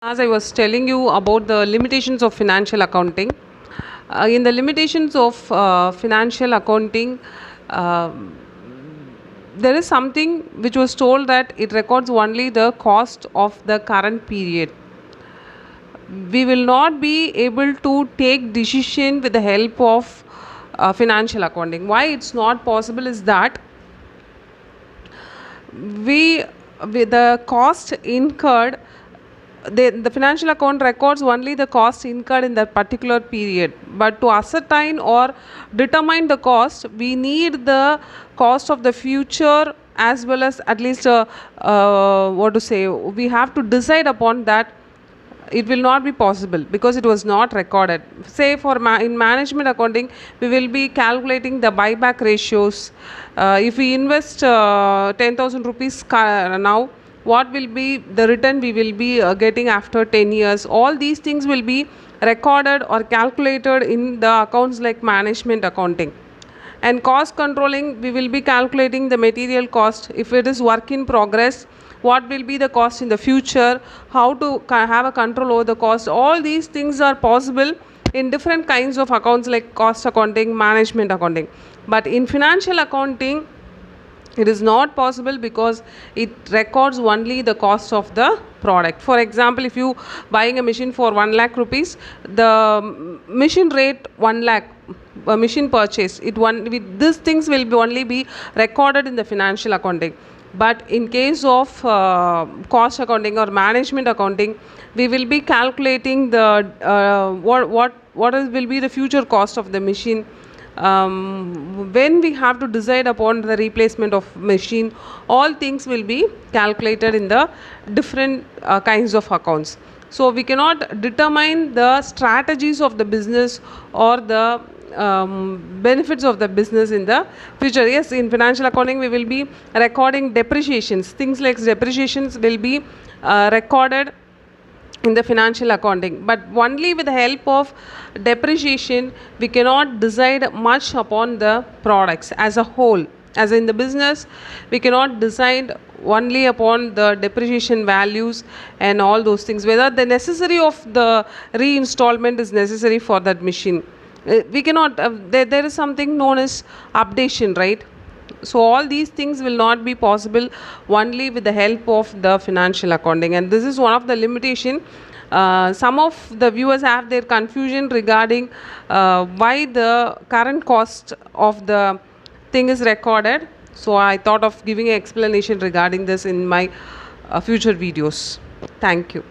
As I was telling you about the limitations of financial accounting, in the limitations of financial accounting, uh, there is something which was told that it records only the cost of the current period. We will not be able to take decision with the help of financial accounting. Why it's not possible is that we with the cost incurred, the financial account records only the cost incurred in that particular period, but to ascertain or determine the cost we need the cost of the future, as well as at least what to say, we have to decide upon that. It will not be possible because it was not recorded. Say for in management accounting we will be calculating the buyback ratios. If we invest 10,000 rupees now, what will be the return we will be getting after 10 years. All these things will be recorded or calculated in the accounts like management accounting. And cost controlling, we will be calculating the material cost. If it is work in progress, what will be the cost in the future, how to have a control over the cost. All these things are possible in different kinds of accounts like cost accounting, management accounting. But in financial accounting it is not possible because it records only the cost of the product. For example, if you buying a machine for 1 lakh rupees, the machine rate 1 lakh, machine purchase, these things will be only be recorded in the financial accounting. But in case of cost accounting or management accounting, we will be calculating the will be the future cost of the machine. When we have to decide upon the replacement of machine, all things will be calculated in the different kinds of accounts. So we cannot determine the strategies of the business or the benefits of the business in the future. Yes, in financial accounting we will be recording depreciations. Things like depreciations will be recorded in the financial accounting, but only with the help of depreciation we cannot decide much upon the products as a whole. As in the business, we cannot decide only upon the depreciation values and all those things, whether the necessary of the reinstallment is necessary for that machine. We cannot there is something known as updation, right? So all these things will not be possible only with the help of the financial accounting, and this is one of the limitation. Some of the viewers have their confusion regarding why the current cost of the thing is recorded. So I thought of giving an explanation regarding this in my future videos. Thank you.